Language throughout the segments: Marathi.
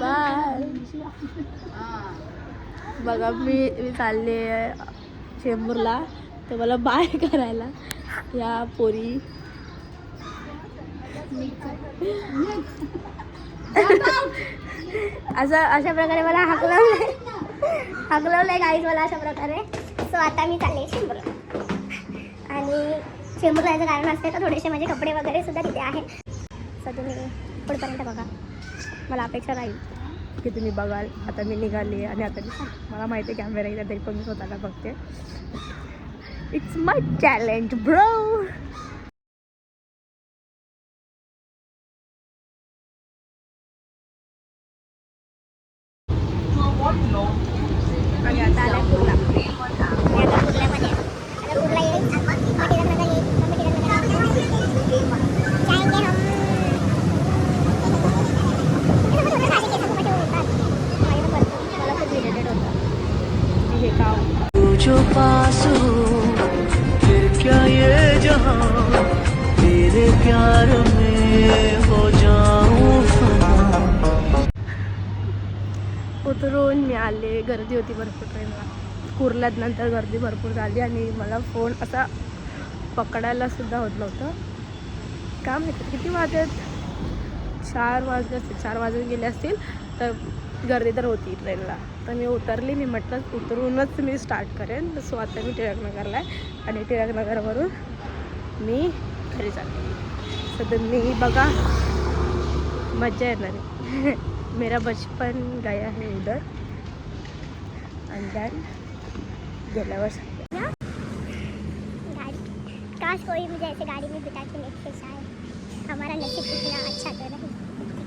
बाय. बघा मी चालले चेंबूरला तर मला बाय करायला या पोरी. असं अशा प्रकारे मला हाकलवलंय गाईज मला अशा प्रकारे. सो आता मी चालले चेंबूरला आणि चेंबूरला जायचं कारण असते तर थोडेसे माझे कपडे वगैरे सुद्धा तिथे आहेत. सो तुम्ही पुढपर्यंत बघा. मला अपेक्षा राहील की तुम्ही बघाल. आता मी निघाली आणि आता मला माहिती आहे कॅमेरा येईल तरी पण मी स्वतःला बघते. It's my challenge bro. आणि आता आला कुर्ला. मी आता कुर्ल्यामध्ये आता कुर्ला येईल टिळकनगर येईल. जो पास हो फिर क्या ये जहां तेरे प्यार में हो जाऊं फना. उतरून मी आले. गर्दी होती भरपूर ट्रेनला. कुर्ल्यात नंतर गर्दी भरपूर झाली आणि मला फोन असा पकडायला सुद्धा होत नव्हतं. काय माहिती किती वाजत 4 वाजले असतील. 4 वाजून गेले असतील तर गर्दी तर होती ट्रेनला. तर मी उतरली. मी म्हटलं उतरूनच मी स्टार्ट करेन. सो आता मी टिळकनगरला आहे आणि टिळकनगरवरून मी घरी चालले. सध्या मी बघा मजा येणार आहे. मेरा बचपन गया है उधर एंड देन गेल्यावर काश कोई मुझे ऐसे गाड़ी में बिठा के लेके जाए. हमारा नसीब कितना अच्छा तो नहीं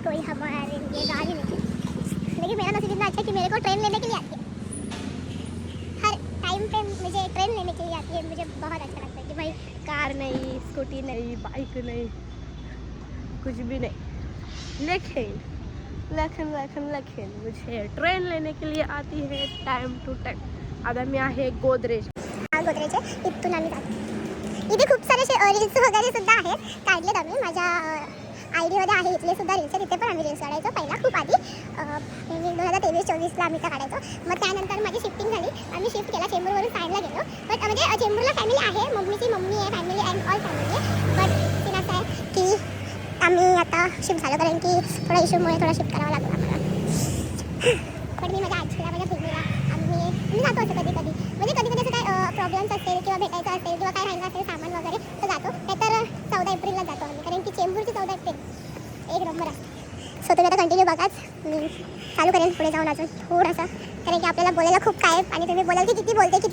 कोई हमारे लिए गाड़ी लेके. लेकिन मेरा नसीब इतना अच्छा है कि मेरे को ट्रेन लेने के लिए आती है. हर टाइम पे मुझे ट्रेन लेने के लिए आती है. मुझे बहुत अच्छा लगता है कि भाई कार नहीं, स्कूटी नहीं, बाइक नहीं, कुछ भी नहीं. लेकिन मुझे ट्रेन लेने के लिए आती है टाइम टू टाइम. आता मी आहे गोदरेज. हा गोदरेज आहे. इथून आम्ही जातो. इथे खूप सारे रील्स वगैरे सुद्धा आहेत. काढलेत आम्ही. माझ्या आयडीमध्ये आहे इथले सुद्धा रील्स. तिथे पण आम्ही रील्स काढायचो पहिला खूप आधी. 2023-24ला आम्ही त्या काढायचो. मग त्यानंतर माझी शिफ्टिंग झाली. आम्ही शिफ्ट केला. चेंबूरवरून साईडला गेलो. बट म्हणजे चेंबूरला फॅमिली आहे. मम्मीची मम्मी आहे फॅमिली अँड ऑल फॅमिली आहे. बट तिला असं आहे की आम्ही आता शिफ्ट झालो कारण की थोडा इश्यूमुळे थोडा शिफ्ट करावा लागला आम्हाला. पण मी माझ्या आजीला माझ्या बहिणीला आम्ही जातो असं कधी कधी. म्हणजे कधी कधी असं काय प्रॉब्लेम्स असेल किंवा भेटायचं असेल किंवा काय राहिलं असेल सामान वगैरे तर जातो. नाहीतर 14 एप्रिलला जातो आम्ही कारण की चेंबूरची 14 एप्रिल एक नंबर आहे. सो तुम्ही आता कंटिन्यू बघाच. मी चालू करेन पुढे जाऊन अजून थोडंसं कारण की आपल्याला बोलायला खूप काय आणि तुम्ही बोलाल की किती बोलते. मी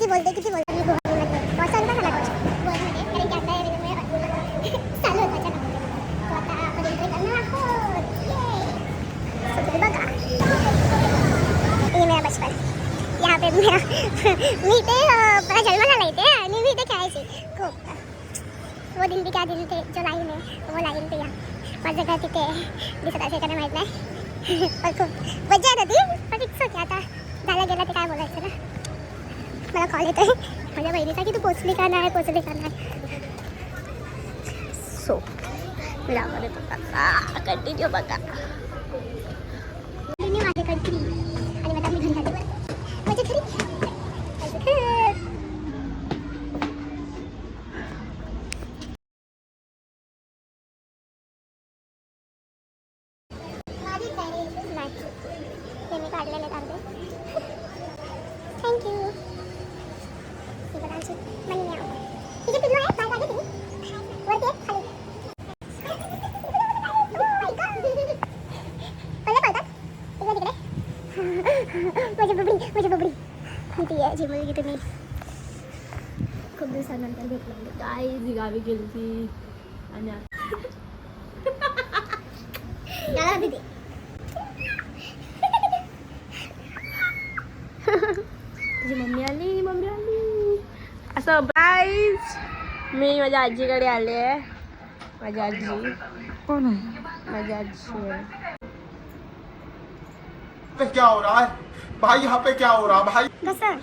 गुवाहाटीमध्ये बसवलं का मला गोवामध्ये कारण की आता चालू होतं त्याच्या तो आता आपण एंट्री करणार आहोत. सो तुम्ही बघा. ये मेरा बचपन. यहाँ पे मेरा मी इथे मला जन्म झाला इथे आणि मी इथे खेळायची खूप. वो दिन भी क्या दिन थे जो लाईन आहे वो लाईन पे या माझं घर तिथे दिसत असेल का नाही माहीत नाही. पण खूप मजा येत होती. पण इट्स ओके. आता झालं गेलं ते काय बोलायचं ना. मला कॉल येतो आहे माझ्या बहिणीचा की तू पोचली का नाही. सो मी लावणार आहे बघा. कंटिन्यू बघा. कंटिन्यू आहे कंटिन्यू. आणि आता मी घरी आली माझ्या घरी. मी काढलेले कागदे. थँक्यू. तिथे पिल्लू आहे काय काढले तुम्ही वरती खाली. माझी बबडी मी ती आहे जी मुलगी तुम्ही खूप दिवसानंतर भेटली. काय जी गावी गेली ती आणि तुझी मम्मी आली असं. गाईज मी माझ्या आजीकडे आले आहे. माझी आजी कोण आहे. माझी आजी आहे. क्या हो रहा है भाई. यहाँ पे क्या हो रहा भाई. कसं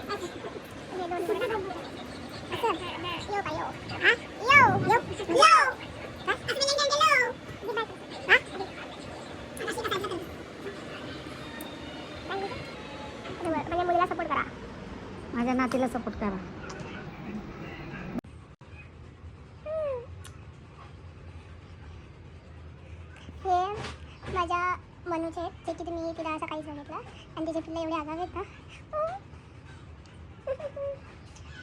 तिला सपोर्ट करा. हे माझ्या मनूचे आहेत, जे की तुम्ही तिला असं काहीच बघितलं आणि तिचे पिल्ले एवढे आगाव आहेत ना.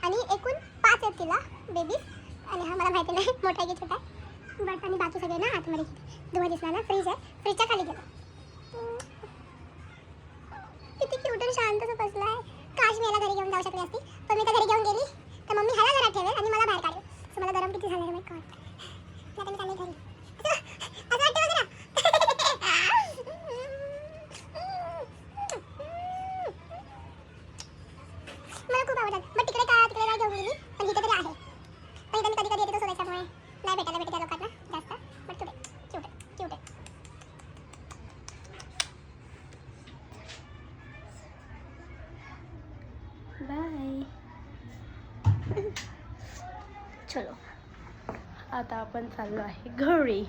आणि एकूण 5 आहेत तिला बेबीज. आणि हा मला माहिती नाही मोठा आहे की छोटा आहे. बट आणि बाकी सगळे ना आतमध्ये धुवा दिसला ना. फ्रीज आहे, फ्रीजच्या खाली गेलो. किती क्यूट आणि शांत असं बसला आहे. काश मी याला घरी घेऊन जाऊ शकले असती, पण मी तर घरी घेऊन गेली तर मम्मी ह्याला घरात ठेवेल आणि मला बाहेर काढेल. सो मला गरम किती झालं आहे माहिती का. आता मी चालले घरी. असं वाटतं बघ ना. मला खूप आवडतात. बट तिकडे काय घेऊन गेली, पण इथे तरी आहे. पण इथे मी कधी कधी येते तो सोडायच्यामुळे नाही भेटायला भेटते त्या लोकांना जास्त. बट क्यूट आहे, क्यूट आहे, क्यूट आहे. बाय. चलो आता आपण चाललो आहे घरी.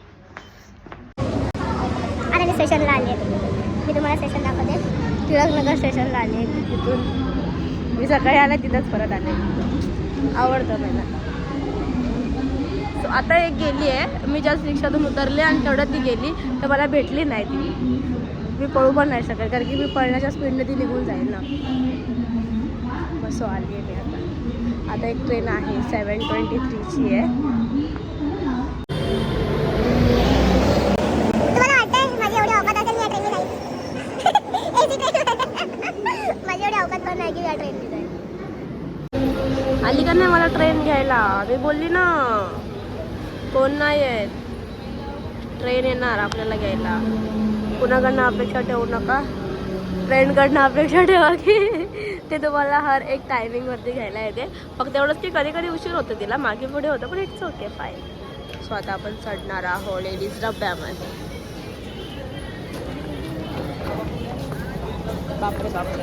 आता मी स्टेशनला आली आहे. मी तुम्हाला स्टेशन दाखवते. टिळकनगर स्टेशनला आले. तिथून मी सकाळी आले, तिथंच परत आले. आवडतं मला. सो आता एक गेली आहे. मी जस्ट रिक्षातून उतरले आणि तेवढ्यात ती गेली, तर मला भेटली नाही ती. मी पळू पण नाही शकत, कारण की मी पळण्याच्या स्पीडने ती निघून जाईल ना. सो आली आहे मी आता एक ट्रेन आहे 7:23ची आहे. तुम्हाला वाटतंय माझी एवढी अवकात असेल मी या ट्रेनने जाईल. माझी एवढी अवकात पण नाही की या ट्रेनने जाईल. आली का नाही मला ट्रेन घ्यायला. मी बोलली ना कोण नाही आहे. ट्रेन येणार आपल्याला घ्यायला. कुणाकडनं अपेक्षा ठेवू नका. ट्रेनकडनं अपेक्षा ठेवा की ते तुम्हाला हर एक टायमिंगवरती घ्यायला येते. फक्त एवढंच की कधी कधी उशीर होतं तिला, मागे पुढे होतं, पण इट्स ओके फाईन. सो आता आपण चढणार आहोत लेडीज डब्यामध्ये. बापरे बापरे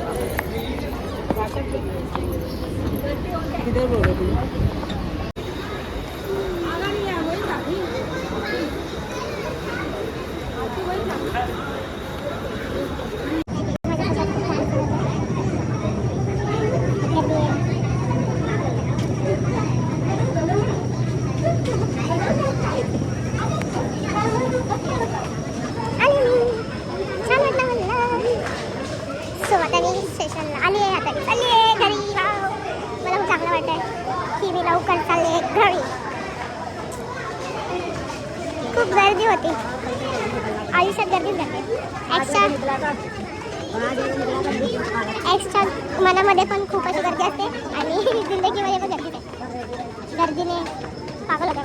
सो आता मी स्टेशनला आली आहे. आता मी चालली आहे घरी. वाव, मला खूप चांगलं वाटत आहे की मी लवकर चालले आहे घरी. खूप गर्दी होती आयुष्यात. गर्दीच गर्दी. एक्स्ट्रा मनामध्ये पण खूप अशी गर्दी असते आणि जिंदगीमध्ये पण गर्दीच आहे. गर्दीने पागल होतं.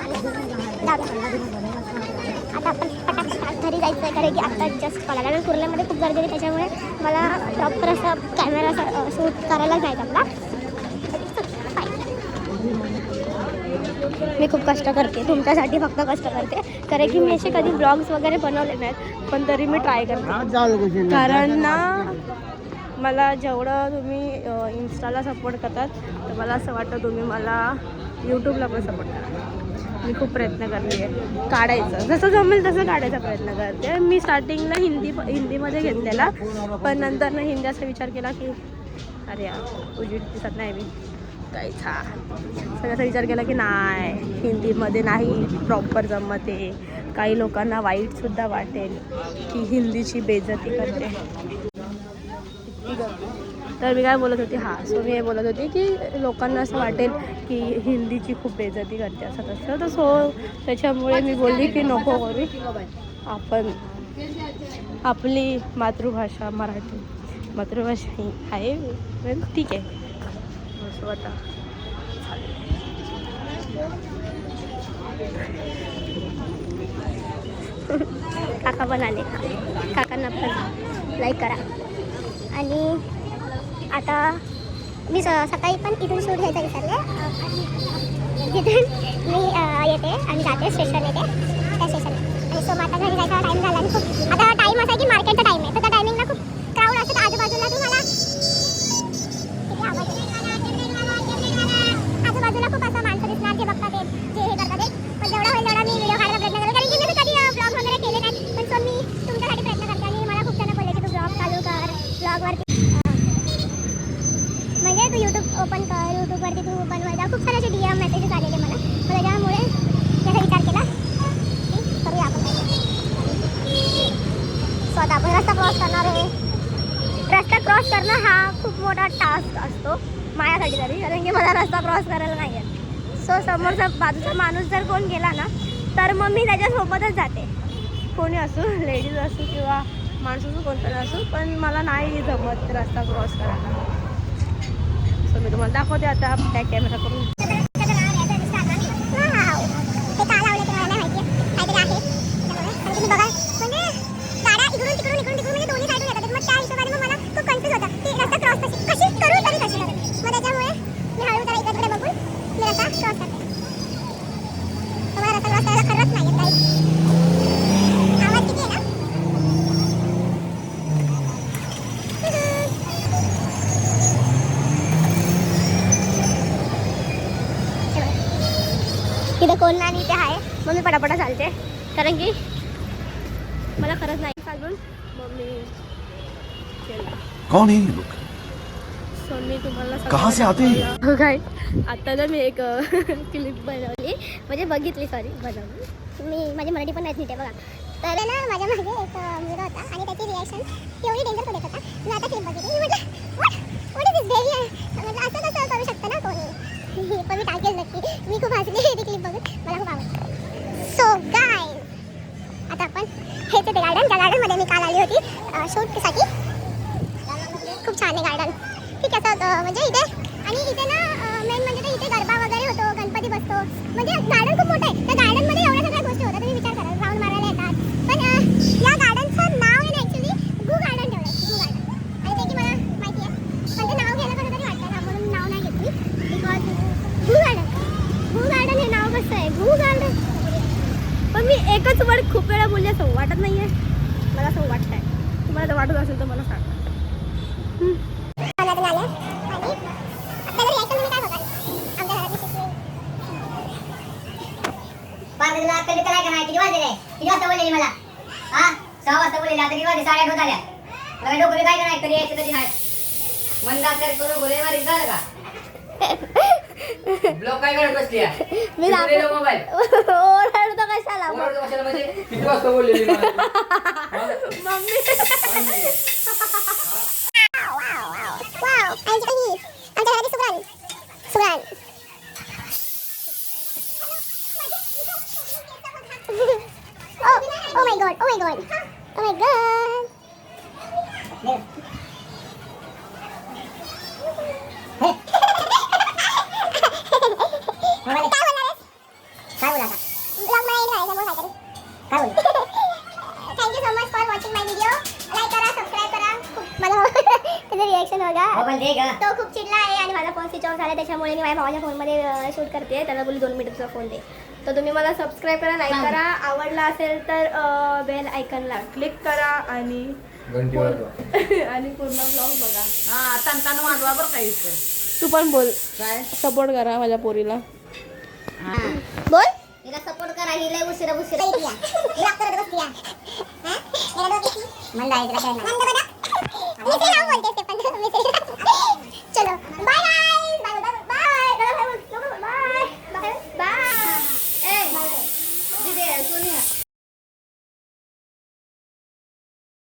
आता आपण पटापट घरी जायचं आहे, कारण की आता जस्ट कॉल आला. आणि कुर्ल्यामध्ये खूप गर्दी आहे, त्याच्यामुळे मला प्रॉपर असं कॅमेरा शूट करायला जायचं आपला. मी खूप कष्ट करते तुमच्यासाठी, फक्त कष्ट करते, कारण की मी असे कधी ब्लॉग्स वगैरे बनवले नाहीत, पण तरी मी ट्राय करते. कारण ना मला जेवढं तुम्ही इंस्टाला सपोर्ट करतात, तर मला असं वाटतं तुम्ही मला यूट्यूबला पण सपोर्ट करा. मी खूप प्रयत्न करते आहे काढायचं, जसं जमेल तसं काढायचा प्रयत्न करते. मी स्टार्टिंगला हिंदीमध्ये घेतलेला, पण नंतर ना हिंदी असा विचार केला की अरे यार उजीड दिसत नाही मी काहीच. सगळ्याचा विचार केला की नाही, हिंदीमध्ये नाही प्रॉपर जमते. काही लोकांना वाईटसुद्धा वाटेल की हिंदीची बेइज्जती करते. तर मी काय बोलत होती, सो मी हे बोलत होती की लोकांना असं वाटेल की हिंदीची खूप बेइज्जती करते असं तसं. तर सो त्याच्यामुळे मी बोलली की नको करू, आपण आपली मातृभाषा मराठी मातृभाषा ही आहे, ठीक आहे. सो आता काका पण आले, काकांना पण लाईक करा. आणि आता मी सकाळी पण इथून शूट घ्यायचं विचारलं. तिथून मी येते आणि जाते स्टेशन येते त्या स्टेशनला. आणि सो आता घरी जायचा टाईम झाला आणि खूप आता टाईम असा की मार्केटचा टाईम आहे, तर त्या टायमिंगला खूप क्राऊड असतात आजूबाजूला. तुम्हाला आजूबाजूला खूप असं माणसं दिसणार जे बघतात जे हे करतात. पण जेवढा होईल तेवढा मी व्हिडिओ काढायचा प्रयत्न करेल, कारण की मी कधी ब्लॉग वगैरे केले नाही. पण सो मी तुमच्यासाठी प्रयत्न करते. आणि मला खूप जण बोलले की तू ब्लॉग चालू कर, ब्लॉगवरती म्हणजे तू यूट्यूब ओपन कर, आता आपण रस्ता क्रॉस करणार आहे. रस्ता क्रॉस करणं हा खूप मोठा टास्क असतो माझ्यासाठी तरी, कारण की मला रस्ता क्रॉस करायला नाही आहे. सो समोरचा बाजूचा माणूस जर कोण गेला ना तर मग मी त्याच्यासोबतच जाते. कोणी असो, लेडीज असो किंवा माणूस असो, कोणतरी असो, पण मला नाही जमत रस्ता क्रॉस करायला. सो मी तुम्हाला दाखवते आता बॅक कॅमेरा करून. तिथे कोण नाही, इथे आहे मग मी पटापटा चालते, कारण की मला खरंच नाही चालून. मग मी कौन है ये लोग? सो मी तुम्हाला कहाँ से आते हैं? हो काय, आता ना मी एक क्लिप बनवली, म्हणजे बघितली, सॉरी बनवली. मी माझी मराठी पण नाही नीट आहे बघा. तर ना माझ्या मागे एक मुलगा होता आणि त्याची रिॲक्शन एवढी डेंजर देत होता. मी आता क्लिप बघितली, मी म्हटलं व्हॉट इज दिस बेबी, म्हटलं असं कसं करू शकतं ना कोणी. पण मी टाकेल नक्की. मी खूप हसली ती क्लिप बघून, मला खूप आवडली. सो गाय आता आपण हेच ते गार्डन, त्या गार्डनमध्ये मी काल आली होती शूटसाठी. खूप छान आहे गार्डन. ठीक आहे, असं म्हणजे इथे, आणि इथे ना मेन म्हणजे ते इथे गरबा वगैरे होतो, गणपती बसतो, म्हणजे गार्डन खूप मोठं आहे. त्या गार्डनमध्ये एवढ्या सगळ्या गोष्टी होतात. तुम्ही विचार करा, राऊंड मारायला येतात. पण या गार्डनचं नाव आहे ना ॲक्च्युली गू गार्डन ठेवलं आहे, गू गार्डन. आणि ते की मला माहिती आहे, पण ते नाव घ्यायला कसं तरी वाटतं ना, म्हणून नाव नाही घेतली. बिकॉज गू गार्डन, गू गार्डन हे नाव कसं आहे, गू गार्डन. पण मी एकच वर्ड खूप वेळा बोलली, असं वाटत नाही आहे मला, असं वाटत आहे. तुम्हाला जर वाटत असेल तर मला सांगा. किती वाजता बोललेली मला? हा, 6 वाजता बोललेली. आता किती वाजले? 8:30 होत आल्या. मला डोकं काय नाही, कधी यायचं कधी नाही. मंदा तर करून बोले मारी झालं का? ब्लॉक काय करत बसली आहे? मी मोबाईल ओरडतो कशाला म्हणजे किती वाजता बोललेली मला? मम्मी. वाव, आमच्या घरात सुगरण, सुगरण. Oh my god, oh my god, oh my god. Thank you so much for watching my video. Like करा, सबस्क्राईब करा. मला त्याचं रिॲक्शन बघा. तो खूप चिडला आहे आणि माझा फोन स्विच ऑफ झाला, त्याच्यामुळे मी माझ्या भावाच्या फोनमध्ये शूट करते. त्याला बोलली 2 मिनिटचा फोन दे. तर तुम्ही मला सबस्क्राईब करा, लाईक करा, आवडला असेल तर बेल आयकनला क्लिक करा आणि आणि पूर्ण ब्लॉग बघा. हा, तनतन वाढवा बरं काही. तू पण बोल, काय सपोर्ट करा माझ्या पोरीला. बोल. तिला सपोर्ट करा. ही लय उशिरा हिला करत बसली. हां? हिला डोक्याची. मंद आहे तिला काय नाही. मंद बघा. मी ते नाव बोलते.